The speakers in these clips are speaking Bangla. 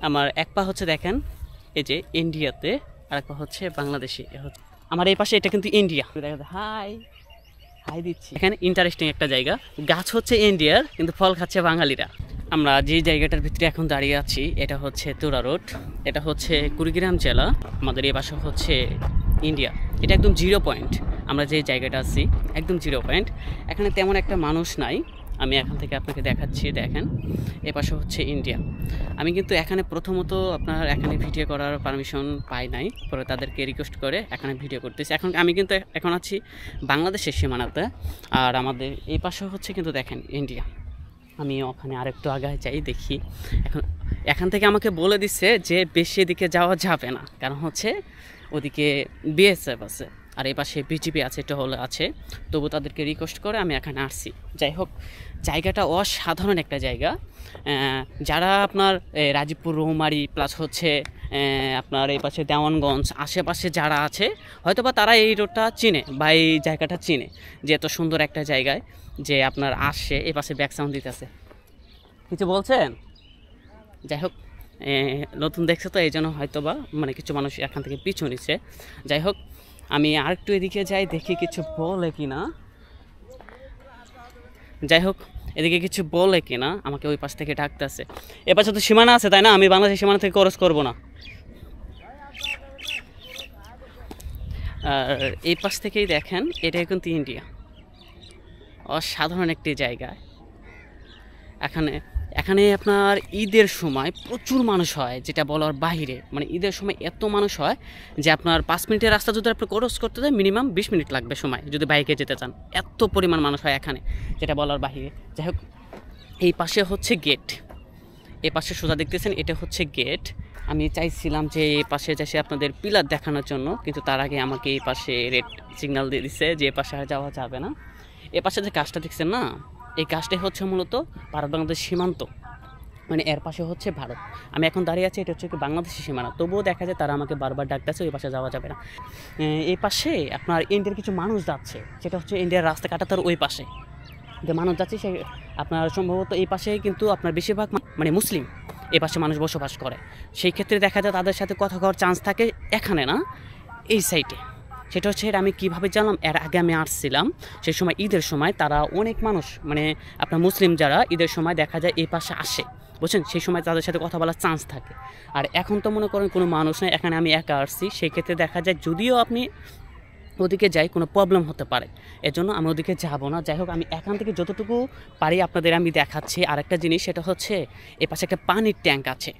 আমার এক পা হচ্ছে দেখেন এই যে ইন্ডিয়াতে, আর এক পা হচ্ছে বাংলাদেশে। আমার এই পাশে এটা কিন্তু ইন্ডিয়া। হাই হাই দিচ্ছি। এখানে ইন্টারেস্টিং একটা জায়গা, গাছ হচ্ছে ইন্ডিয়ার কিন্তু ফল খাচ্ছে বাঙালিরা। আমরা যে জায়গাটার ভিতরে এখন দাঁড়িয়ে আছি এটা হচ্ছে তুরা রোড, এটা হচ্ছে কুড়িগ্রাম জেলা। আমাদের এই পাশে হচ্ছে ইন্ডিয়া, এটা একদম 0 পয়েন্ট। আমরা যে জায়গাটা আছি একদম 0 পয়েন্ট। এখানে তেমন একটা মানুষ নাই, আমি এখান থেকে আপনাকে দেখাচ্ছি। দেখেন এ পাশে হচ্ছে ইন্ডিয়া। আমি কিন্তু এখানে প্রথমত আপনার এখানে ভিডিও করার পারমিশন পাই নাই, পরে তাদেরকে রিকোয়েস্ট করে এখানে ভিডিও করতেছি। এখন আমি কিন্তু এখন আছি বাংলাদেশের সীমানাতে, আর আমাদের এই পাশে হচ্ছে কিন্তু দেখেন ইন্ডিয়া। আমি ওখানে আরেকটু আগায় যাই, দেখি। এখান থেকে আমাকে বলে দিচ্ছে যে বেশি দিকে যাওয়া যাবে না, কারণ হচ্ছে ওদিকে বিএসএফ আছে আর এই পাশে বিজিবি আছে, টহল আছে। তবু তাদেরকে রিকোয়েস্ট করে আমি এখানে আসছি। যাই হোক, জায়গাটা অসাধারণ একটা জায়গা। যারা আপনার রাজীবপুর, রৌমারী প্লাস হচ্ছে আপনার এই পাশে দেওয়ানগঞ্জ আশেপাশে যারা আছে হয়তো বা তারা এই রোডটা চিনে বা এই জায়গাটা চিনে, যে এত সুন্দর একটা জায়গায় যে আপনার আসে। এই পাশে ব্যাক সাউন্ড দিতেছে, কিছু বলছেন? যাই হোক, নতুন দেখছে তো এই জন্য হয়তো বা মানে কিছু মানুষ এখান থেকে পিছু নিচ্ছে। যাই হোক, আমি আরেকটু এদিকে যাই, দেখি কিছু বলে কিনা। যাই হোক, এদিকে কিছু বলে কিনা, আমাকে ওই পাশ থেকে ডাকতেছে। এ পাশে তো সীমানা আছে, তাই না? আমি বাংলাদেশের সীমানা থেকে ক্রস করব না। আর এই পাশ থেকেই দেখেন এটাই কিন্তু ইন্ডিয়া। অসাধারণ একটি জায়গা। এখানে আপনার ঈদের সময় প্রচুর মানুষ হয়, যেটা বলার বাইরে। মানে ঈদের সময় এত মানুষ হয় যে আপনার 5 মিনিটের রাস্তা যদি আপনি ক্রস করতে যায় মিনিমাম 20 মিনিট লাগবে সময়, যদি বাইকে যেতে চান। এত পরিমাণ মানুষ হয় এখানে, যেটা বলার বাইরে। যাই হোক, এই পাশে হচ্ছে গেট, এই পাশে সোজা দেখতেছেন এটা হচ্ছে গেট। আমি চাইছিলাম যে এই পাশে যাই আপনাদের পিলার দেখানোর জন্য, কিন্তু তার আগে আমাকে এই পাশে রেড সিগন্যাল দিয়ে দিচ্ছে যে এ পাশে আর যাওয়া যাবে না। এ পাশে যে গাছটা দেখছেন না, এই গাছটাই হচ্ছে মূলত ভারত বাংলাদেশ সীমান্ত, মানে এর পাশে হচ্ছে ভারত। আমি এখন দাঁড়িয়ে আছি, এটা হচ্ছে বাংলাদেশের সীমানা। তবুও দেখা যায় তারা আমাকে বারবার ডাকতেছে ওই পাশে যাওয়া যাবে না। এই পাশে আপনার ইন্ডিয়ার কিছু মানুষ যাচ্ছে, সেটা হচ্ছে ইন্ডিয়ার রাস্তা কাটাতার ওই পাশে যে মানুষ যাচ্ছে, সে আপনার সম্ভবত এই পাশে কিন্তু আপনার বেশিরভাগ মানে মুসলিম এই পাশে মানুষ বসবাস করে। সেই ক্ষেত্রে দেখা যায় তাদের সাথে কথা কওয়ার চান্স থাকে এখানে না, এই সাইডে। সেটা হচ্ছে আমি কীভাবে জানলাম, এর আগে আমি আসছিলাম সেই সময় ঈদের সময়, তারা অনেক মানুষ মানে আপনার মুসলিম যারা ঈদের সময় দেখা যায় এই পাশে আসে, বুঝছেন? সেই সময় তাদের সাথে কথা বলার চান্স থাকে। আর এখন তো মনে করেন কোনো মানুষ নেই, এখানে আমি একা আসছি। সেই ক্ষেত্রে দেখা যায় যদিও আপনি ওদিকে যাই কোনো প্রবলেম হতে পারে, এজন্য আমি ওদিকে যাব না। যাই হোক, আমি এখান থেকে যতটুকু পারি আপনাদের আমি দেখাচ্ছি। আরেকটা জিনিস, সেটা হচ্ছে এ পাশে একটা পানির ট্যাঙ্ক আছে।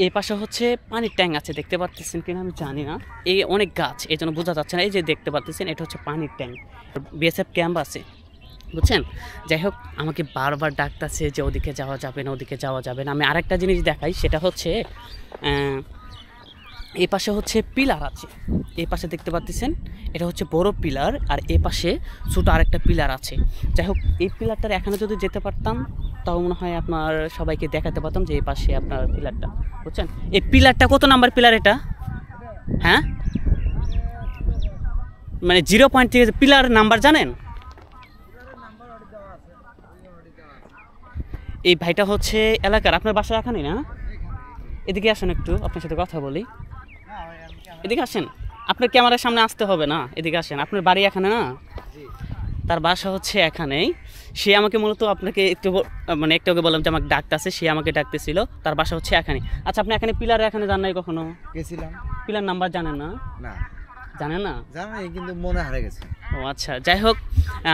এই পাশে হচ্ছে পানির ট্যাঙ্ক আছে, দেখতে পাচ্ছেন কিনা আমি জানি না। এই অনেক গাছ, এই জন্য বোঝা যাচ্ছে না। এই যে দেখতে পাচ্ছেন এটা হচ্ছে পানির ট্যাঙ্ক, বিএসএফ ক্যাম্প আছে, বুঝছেন? যাই হোক, আমাকে বারবার ডাকতেছে যে ওদিকে যাওয়া যাবে না, ওদিকে যাওয়া যাবে না। আমি আরেকটা জিনিস দেখাই, সেটা হচ্ছে এই পাশে হচ্ছে পিলার আছে। এই পাশে দেখতে পাচ্ছেন এটা হচ্ছে বড় পিলার, আর এই পাশে ছোটো আরেকটা পিলার আছে। যাই হোক, এই পিলারটার এখানে যদি যেতে পারতাম তাও মনে হয় আপনার সবাইকে দেখাতে পারতাম যে এই পাশে আপনার পিলারটা, বুঝছেন? এই পিলারটা কত নাম্বার পিলার এটা? হ্যাঁ, মানে 0 পয়েন্ট থেকে পিলার নাম্বার জানেন? এই ভাইটা হচ্ছে এলাকার, আপনার বাসা এখানে না? এদিকে আসেন একটু, আপনার সাথে কথা বলি। এদিকে আসেন, আপনার ক্যামেরার সামনে আসতে হবে না, এদিকে আসেন। আপনার বাড়ি এখানে না? তার বাসা হচ্ছে এখানেই। সে আমাকে মূলত আপনাকে একটু মানে একটু আগে বললাম যে আমাকে ডাকতেছে, সে আমাকে ডাকতেছিল। তার বাসা হচ্ছে এখানে। আচ্ছা, আপনি এখানে পিলারে এখানে যান নাই কখনো? গেছিলাম। পিলার নাম্বার জানেন না? না, জানেন না? জানি কিন্তু মনে হারে গেছে। ও আচ্ছা, যাই হোক,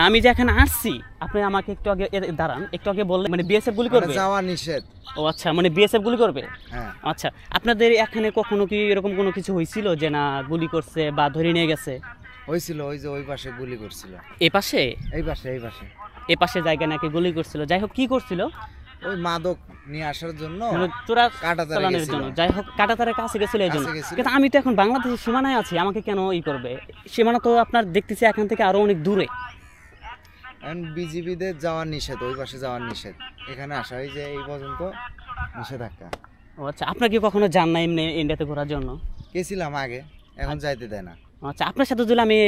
আমি যে এখানে আসছি, আপনি আমাকে একটু আগে দাঁড়ান, একটু আগে বললেন মানে বিএসএফ গুলি করবে? যাওয়া নিষেধ। ও আচ্ছা, মানে বিএসএফ গুলি করবে? হ্যাঁ। আচ্ছা, আপনাদের এখানে কখনো কি এরকম কোনো কিছু হয়েছিল যে না গুলি করছে বা ধরে নিয়ে গেছে? হয়েছিল, ওই যে ওই পাশে গুলি করছিল। এই পাশে? এই পাশে এই পাশে জায়গা নাকি গুলি করছিল। যাই হোক, কি করছিল? ওই মাদক নিয়ে আসার জন্য, মানে চোরা কাঁটাতারে চালানোর জন্য। যাই হোক, কাঁটাতারের কাছে গেছিল এই জন্য। কিন্তু আমি তো এখন বাংলাদেশের সীমানায় আছি, আমাকে কেন করবে? সীমানা তো আপনার দেখতেছি এখান থেকে আরো অনেক দূরে। বিজিবিদের যাওয়ার নিষেধ, ওই পাশে যাওয়ার নিষেধ, এখানে আসা এই যে এই পর্যন্ত নিষেধাজ্ঞা। ও আচ্ছা, আপনার কি কখনো যান না এমনি ইন্ডিয়াতে ঘোরার জন্য? গেছিলাম আগে, এখন যাইতে দেয় না। আচ্ছা, আপনার সাথে যদি আমি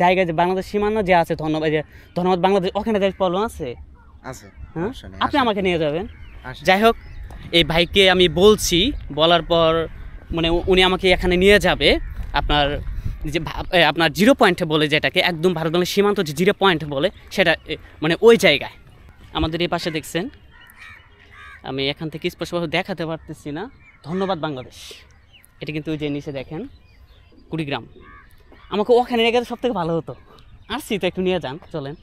জায়গায় যে বাংলাদেশ সীমানা যে আছে ধন্যবাদ বাংলাদেশ, ওখানে যাই প্রবলেম আছে? আছে হ্যাঁ সমস্যা নেই, আপনি আসেন, আমাকে নিয়ে যাবেন। আসেন। যাই হোক, এই ভাইকে আমি বলছি, বলার পর মানে উনি আমাকে এখানে নিয়ে যাবে আপনার যে আপনার 0 পয়েন্টে বলে, যেটাকে একদম ভারত বাংলাদেশ সীমান্ত যে 0 পয়েন্ট বলে সেটা, মানে ওই জায়গায়। আমাদের এই পাশে দেখছেন, আমি এখান থেকে স্পষ্টভাবে দেখাতে পারতেছি না, ধন্যবাদ বাংলাদেশ। এটা কিন্তু ওই যে নিচে দেখেন কুড়িগ্রাম। আমাকে ওখানে নিয়ে গেলে সব থেকে ভালো হতো, আসছি তো একটু নিয়ে যান, চলেন।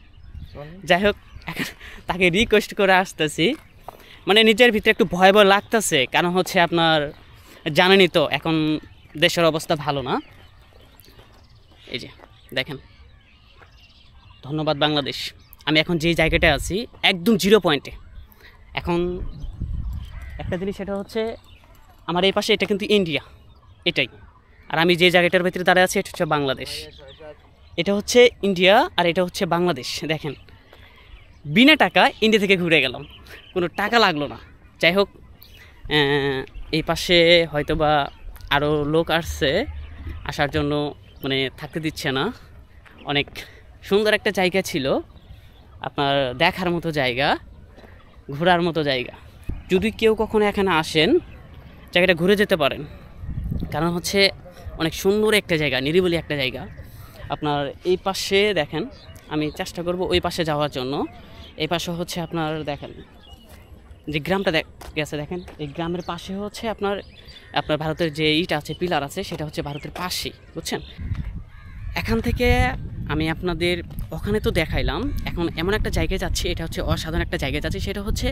যাই হোক, এখন তাকে রিকোয়েস্ট করে আসতেছি, মানে নিজের ভিতরে একটু ভয় ভয় লাগতেছে, কারণ হচ্ছে আপনার জানেনই তো এখন দেশের অবস্থা ভালো না। এই যে দেখেন, ধন্যবাদ বাংলাদেশ। আমি এখন যে জায়গাটায় আছি একদম 0 পয়েন্টে। এখন একটা জিনিস, সেটা হচ্ছে আমার এই পাশে এটা কিন্তু ইন্ডিয়া, এটাই। আর আমি যে জায়গাটার ভিতরে দাঁড়িয়ে আছি এটা হচ্ছে বাংলাদেশ। এটা হচ্ছে ইন্ডিয়া আর এটা হচ্ছে বাংলাদেশ। দেখেন, বিনা টাকা ইন্ডিয়া থেকে ঘুরে গেলাম, কোনো টাকা লাগলো না। যাই হোক, এই পাশে হয়তো বা আরও লোক আসছে, আসার জন্য মানে থাকতে দিচ্ছে না। অনেক সুন্দর একটা জায়গা ছিল, আপনার দেখার মতো জায়গা, ঘোরার মতো জায়গা। যদি কেউ কখনো এখানে আসেন, জায়গাটা ঘুরে যেতে পারেন, কারণ হচ্ছে অনেক সুন্দর একটা জায়গা, নিরিবিলি একটা জায়গা। আপনার এই পাশে দেখেন, আমি চেষ্টা করব ওই পাশে যাওয়ার জন্য। এই পাশে হচ্ছে আপনার দেখেন যে গ্রামটা গেছে, দেখেন এই গ্রামের পাশে হচ্ছে আপনার আপনার ভারতের যে ইট আছে, পিলার আছে, সেটা হচ্ছে ভারতের পাশেই, বুঝছেন। এখান থেকে আমি আপনাদের ওখানে তো দেখাইলাম, এখন এমন একটা জায়গায় যাচ্ছি, এটা হচ্ছে অসাধারণ একটা জায়গায় যাচ্ছি। সেটা হচ্ছে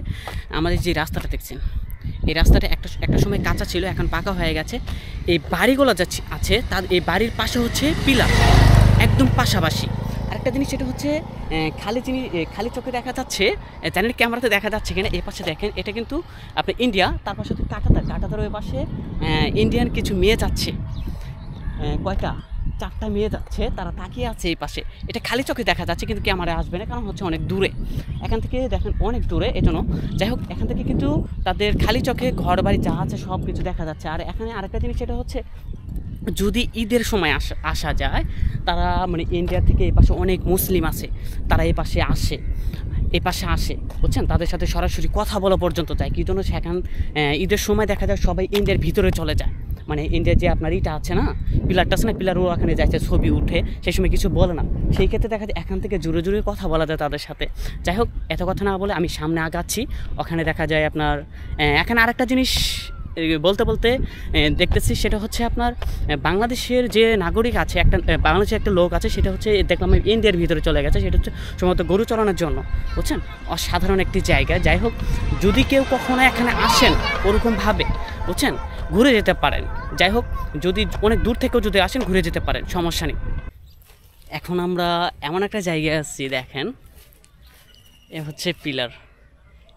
আমাদের যে রাস্তাটা দেখছেন, এই রাস্তাটা একটা সময় কাঁচা ছিল, এখন পাকা হয়ে গেছে। এই বাড়িগুলো যাচ্ছে আছে, তার এই বাড়ির পাশে হচ্ছে পিলার, একদম পাশাপাশি। আরেকটা জিনিস, সেটা হচ্ছে খালি চোখে দেখা যাচ্ছে, চ্যানেল ক্যামেরাতে দেখা যাচ্ছে কিনা, এই পাশে দেখেন, এটা কিন্তু আপনার ইন্ডিয়া, তার পাশে হচ্ছে কাটাতার ওই পাশে ইন্ডিয়ান কিছু মেয়ে যাচ্ছে। কয়টা 4টা মেয়ে যাচ্ছে, তারা তাকিয়ে আছে এই পাশে। এটা খালি চোখে দেখা যাচ্ছে, কিন্তু ক্যামেরায় আসবে না, কারণ হচ্ছে অনেক দূরে, এখান থেকে দেখেন অনেক দূরে, এজন্য। যাই হোক, এখান থেকে কিন্তু তাদের খালি চোখে ঘর বাড়ি যা আছে সব কিছু দেখা যাচ্ছে। আর এখানে আরেকটা জিনিস, সেটা হচ্ছে যদি ঈদের সময় আসা যায়, তারা মানে ইন্ডিয়া থেকে এই পাশে অনেক মুসলিম আছে, তারা এই পাশে আসে, বুঝছেন, তাদের সাথে সরাসরি কথা বলা পর্যন্ত যায়। কী জন্য সেখান ঈদের সময় দেখা যায় সবাই ইন্ডিয়ার ভিতরে চলে যায়, মানে ইন্ডিয়ার যে আপনার ইটা আছে না, পিলারটা আছে না, পিলার ওখানে যাচ্ছে, ছবি উঠে, সেই সময় কিছু বলে না। সেই ক্ষেত্রে দেখা যায় এখান থেকে জোরে জোরে কথা বলা যায় তাদের সাথে। যাই হোক, এত কথা না বলে আমি সামনে আগাচ্ছি। ওখানে দেখা যায় আপনার এখানে আরেকটা জিনিস বলতে বলতে দেখতেছি, সেটা হচ্ছে আপনার বাংলাদেশের যে নাগরিক আছে, বাংলাদেশের একটা লোক আছে, সেটা হচ্ছে দেখলাম ইন্ডিয়ার ভিতরে চলে গেছে, সেটা হচ্ছে সম্ভবত গরু চড়ানোর জন্য, বুঝছেন। অসাধারণ একটি জায়গা। যাই হোক, যদি কেউ কখনো এখানে আসেন ওরকমভাবে, বুঝছেন, ঘুরে যেতে পারেন। যাই হোক, যদি অনেক দূর থেকেও যদি আসেন, ঘুরে যেতে পারেন, সমস্যা নেই। এখন আমরা এমন একটা জায়গায় আসছি, দেখেন এ হচ্ছে পিলার।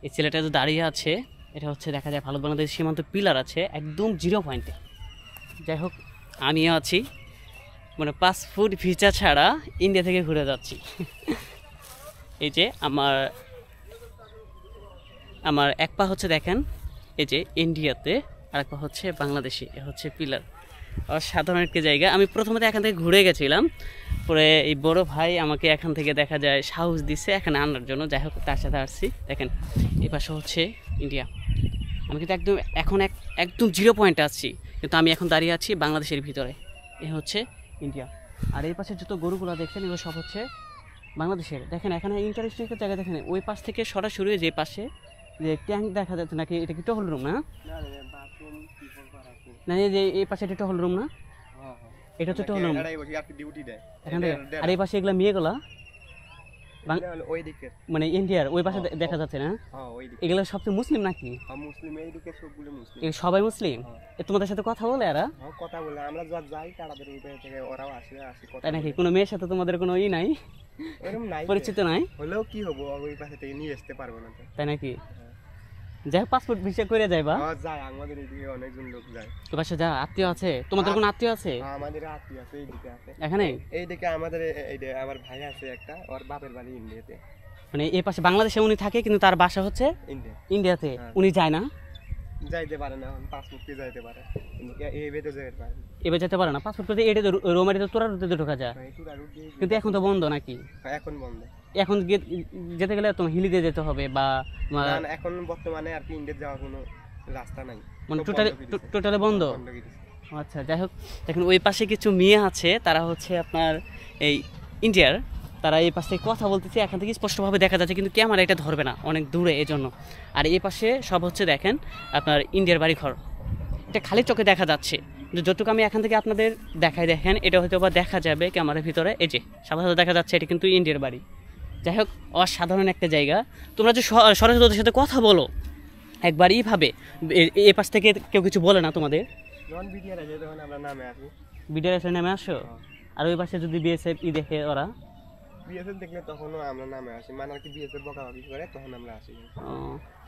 এই ছেলেটা তো দাঁড়িয়ে আছে, এটা হচ্ছে দেখা যায় ভারত বাংলাদেশ সীমান্ত পিলার আছে একদম 0 পয়েন্টে। যাই হোক, আমিও আছি, মানে পাসপোর্ট ভিসা ছাড়া ইন্ডিয়া থেকে ঘুরে যাচ্ছি। এই যে আমার এক পা হচ্ছে দেখেন, এই যে ইন্ডিয়াতে, আর এক পা হচ্ছে বাংলাদেশে, এ হচ্ছে পিলার। অসাধারণ একটি জায়গা। আমি প্রথমত এখান থেকে ঘুরে গেছিলাম, পরে এই বড় ভাই আমাকে এখান থেকে দেখা যায় সাহস দিচ্ছে এখানে আনার জন্য। যাই হোক, তার সাথে আসছি। দেখেন এই পাশে হচ্ছে ইন্ডিয়া, আমি কিন্তু একদম 0 পয়েন্টে আছি, কিন্তু আমি এখন দাঁড়িয়ে আছি বাংলাদেশের ভিতরে। এ হচ্ছে ইন্ডিয়া। আর এই পাশে যত গরুগুলো দেখছেন, এগুলো সব হচ্ছে বাংলাদেশের। দেখেন এখানে ইন্টারেস্টিং একটা জায়গা, দেখেন ওই পাশ থেকে সরাসরি যে পাশে যে ট্যাঙ্ক দেখা যাচ্ছে, নাকি এটা কি টহল রুম? না না, এই পাশে এটা টহল রুম না, এটা হচ্ছে টহল রুম এখান থেকে। আর এই পাশে এগুলা মেয়েগুলা মানে ইন্ডিয়ার ওই পাশে দেখা যাচ্ছে না, এগুলো সবচেয়ে মুসলিম নাকি? সবাই মুসলিম? তোমাদের সাথে কথা বলে এরা? কথা বলে আমরা যাই, তাদের থেকে ওরাও আসে তাই নাকি? কোনো মেয়ের সাথে তোমাদের কোনো নাই, এরকম নাই, পরিচিত নাই? হলেও কি হবো, ওই পাশে থেকে নিয়ে আসতে পারবো না। তাই নাকি? যাই হোক, পাসপোর্ট ভিসা করে যাইবা? যায়, আমাদের এইদিকে অনেকজন লোক যায়। তো পাশে যা আত্মীয় আছে? তোমাদের কোনো আত্মীয় আছে? আমাদের আত্মীয় আছে, এইদিকে আছে। এখানে এইদিকে আমাদের আমার ভাই আছে একটা, ওর বাপের বাড়ি ইন্ডিয়াতে। মানে এই পাশে বাংলাদেশে উনি থাকে, কিন্তু তার বাসা হচ্ছে ইন্ডিয়াতে। উনি যায় না? যাইতে পারে না, পাসপোর্ট কে যাইতে পারে, এবার যেতে পারে না পাসপোর্ট করতে। এটা তো রোমারিতে তোরা রুটে ঢোকা যায়, কিন্তু এখন তো বন্ধ নাকি? এখন বন্ধ। এখন যেতে গেলে তোমার হিলি দিয়ে যেতে হবে বা না, এখন বর্তমানে আর কি ইন্ডিয়া যাওয়ার কোনো রাস্তা নাই, মানে সব বন্ধ টোটালি বন্ধ। বন্ধ করে দিছে। আচ্ছা, যাই হোক, দেখুন ওই পাশে কিছু মেয়ে আছে, তারা হচ্ছে আপনার এই ইন্ডিয়ার, তারা এই পাশ থেকে কথা বলতেছে, এখান থেকে স্পষ্টভাবে দেখা যাচ্ছে, কিন্তু ক্যামেরা এটা ধরবে না, অনেক দূরে এই জন্য। আর এই পাশে সব হচ্ছে দেখেন আপনার ইন্ডিয়ার বাড়িঘর, এটা খালি চোখে দেখা যাচ্ছে, কিন্তু যতটুকু আমি এখান থেকে আপনাদের দেখাই, দেখেন এটা হয়তো বা দেখা যাবে ক্যামেরার ভিতরে, এই যে সাধারণত দেখা যাচ্ছে এটা কিন্তু ইন্ডিয়ার বাড়ি। যাই হোক, অসাধারণ একটা জায়গা। তোমরা যে সরাসরি ওদের সাথে কথা বলো একবার এইভাবে, এ পাশ থেকে কেউ কিছু বলে না তোমাদের? যখন বিটিআর আছে তখন আমরা নামে আসি, ভিডিও এসে নেমে আসো, আর ওই পাশে যদি বিএসএফ দেখে ওরা, বিএসএফ দেখলে তখনও আমরা নামে আসি, মানে আর কি বিএসএফ বকাবকি করে তখন আমরা আসি।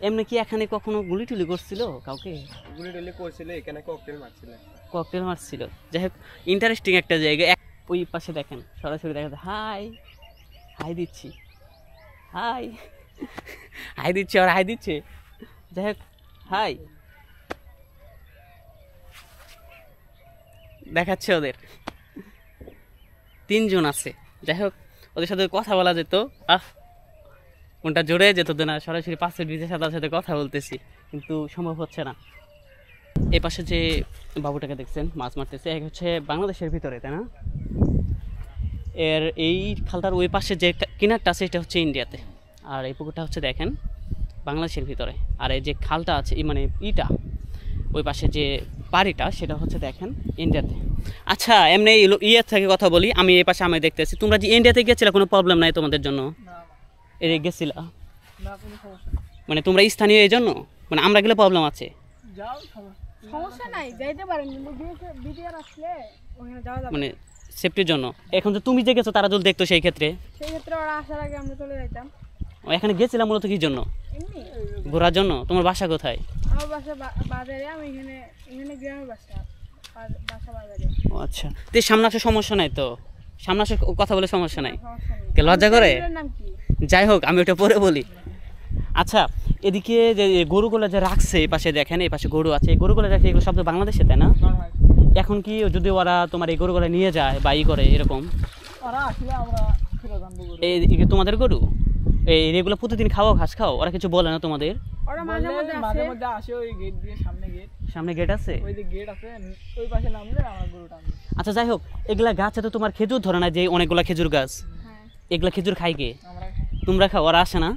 এমনি কি এখানে কখনো গুলি টুলি করছিল কাউকে? গুলি টুলি করছিল, এখানে ককটেল মারছিল, ককটেল মারছিল। যাই হোক, ইন্টারেস্টিং একটা জায়গা। ওই পাশে দেখেন সরাসরি দেখা যায়, হাই হাই দিচ্ছি, হাই হাই দিচ্ছে, আর হাই দিচ্ছে। যাই হোক, হাই দেখাচ্ছে ওদের, 3 জন আছে। যাই হোক, ওদের সাথে কথা বলা যেত, কোনটা জোরে যেত না, সরাসরি পাশের ব্রিজের সাথে সাথে কথা বলতেছি, কিন্তু সম্ভব হচ্ছে না। এই পাশে যে বাবুটাকে দেখছেন মাছ মারতেছে, এক হচ্ছে বাংলাদেশের ভিতরে, তাই না? এর এই খালটার ওই পাশে যে কিনারটা আছে এটা হচ্ছে ইন্ডিয়াতে, আর এই পুকুরটা হচ্ছে দেখেন বাংলাদেশের ভিতরে। আর এই যে খালটা আছে মানে ইটা ওই পাশে যে বাড়িটা সেটা হচ্ছে দেখেন ইন্ডিয়াতে। আচ্ছা, এমনি ইয়ে থেকে কথা বলি, আমি এই পাশে আমি দেখতেছি, তোমরা যে ইন্ডিয়াতে গেছিলে কোনো প্রবলেম নাই তোমাদের জন্য? এই গেছিলা মানে তোমরা স্থানীয় এই জন্য, মানে আমরা গেলে প্রবলেম আছে? সমস্যা নাই, যাইতে পারেন, কিন্তু বিটিআর আসলে ওখানে যাওয়া যাবে মানে সেফটির জন্য। এখন যে তুমি যে গেছো তারা যদি দেখতো সেই ক্ষেত্রে ওরা আসার আগে আমরা চলে যাইতাম। এখানে গেছিলাম মূলত কি জন্য? এমনি ঘোরার জন্য। তোমার বাসা কোথায়? আমার বাসা বাজারে, আমি এখানে গ্রামের বাসা বাজারে। ও আচ্ছা, তো সামনে আসার সমস্যা নাই তো? সামনে আসার কথা বলে সমস্যা নাই? সমস্যা নেই। কে লজ্জা করে? আপনার নাম কি? যাই হোক, আমি ওটা পরে বলি। আচ্ছা, এদিকে যে গরুগুলো যে রাখছে এই পাশে দেখেন, এই পাশে গরু আছে, এই গরুগুলো রাখছে, এগুলো সব তো বাংলাদেশে, তাই না? এখন কি যদি ওরা তোমার এই গরুগুলো নিয়ে যায় বা ই করে এরকম, এই তোমাদের গরু এগুলো প্রতিদিন খাও, ঘাস খাও, ওরা কিছু বলে না তোমাদের? ওরা মাঝে মধ্যে আসে ওই গেট দিয়ে, সামনে গেট আছে, ওই যে গেট আছে, ওই পাশে নামলে আমরা গরুটা আনবো। আচ্ছা, যাই হোক, এগুলা গাছে তো তোমার খেজুর ধরে না, যে অনেকগুলা খেজুর গাছ, হ্যাঁ, এগুলা খেজুর খাই কে? আমরা তোমরা খাও, ওরা আসে না?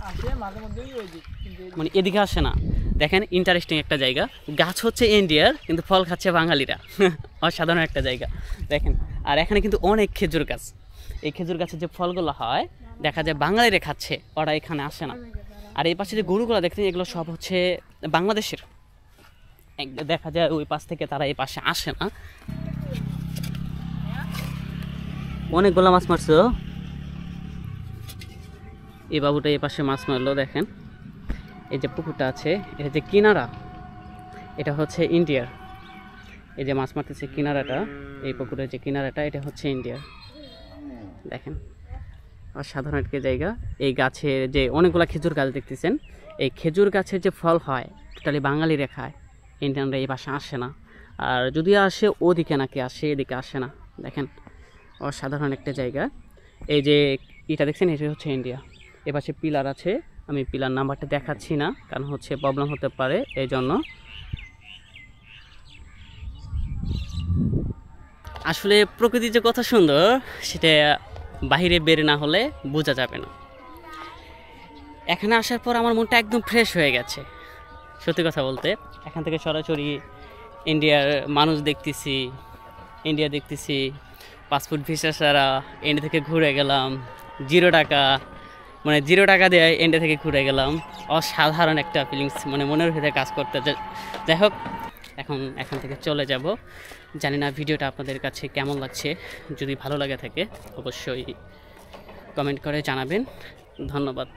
আসে মাঝে মধ্যেই ওই দিক, কিন্তু মানে এদিকে আসে না। দেখেন, ইন্টারেস্টিং একটা জায়গা, গাছ হচ্ছে ইন্ডিয়ার কিন্তু ফল খাচ্ছে বাঙালিরা, অসাধারণ একটা জায়গা দেখেন। আর এখানে কিন্তু অনেক খেজুর গাছ, এই খেজুর গাছের যে ফলগুলো হয় দেখা যায় বাঙালিরা খাচ্ছে, ওরা এখানে আসে না। আর এই পাশে যে গরুগুলো দেখছেন এগুলো সব হচ্ছে বাংলাদেশের, দেখা যায় ওই পাশ থেকে তারা এই পাশে আসে না। অনেকগুলো মাছ মারছো, এই বাবুটা এই পাশে মাছ মারলো দেখেন। এই যে পুকুরটা আছে, এটা যে কিনারা, এটা হচ্ছে ইন্ডিয়ার। এই যে মাছ মারতেছে কিনারাটা, এই পুকুরের যে কিনারাটা এটা হচ্ছে ইন্ডিয়ার। দেখেন, অসাধারণ একটা জায়গা। এই গাছের যে অনেকগুলো খেজুর গাছ দেখতেছেন, এই খেজুর গাছের যে ফল হয় টোটালি বাঙালিরা খায়, ইন্ডিয়ানরা এই পাশে আসে না। আর যদি আসে ওদিকে নাকি আসে, এদিকে আসে না। দেখেন, অসাধারণ একটা জায়গা। এই যে এটা দেখছেন এটা হচ্ছে ইন্ডিয়া। এপাশে পিলার আছে, আমি পিলার নাম্বারটা দেখাচ্ছি না, কারণ হচ্ছে প্রবলেম হতে পারে, এই জন্য। আসলে প্রকৃতির যে কথা সুন্দর সেটা বাইরে বের না হলে বোঝা যাবে না। এখানে আসার পর আমার মনটা একদম ফ্রেশ হয়ে গেছে, সত্যি কথা বলতে। এখান থেকে সরাসরি ইন্ডিয়ার মানুষ দেখতেছি, ইন্ডিয়া দেখতেছি, পাসপোর্ট ভিসা ছাড়া ইন্ডিয়া থেকে ঘুরে গেলাম 0 টাকা, মানে 0 টাকা দিয়ে ইন্ডিয়া থেকে ঘুরে গেলাম। অসাধারণ একটা ফিলিংস, মানে মনের ভিতরে কাজ করতে। যাই হোক, এখন এখান থেকে চলে যাব। জানি না ভিডিওটা আপনাদের কাছে কেমন লাগছে, যদি ভালো লাগে থাকে অবশ্যই কমেন্ট করে জানাবেন। ধন্যবাদ।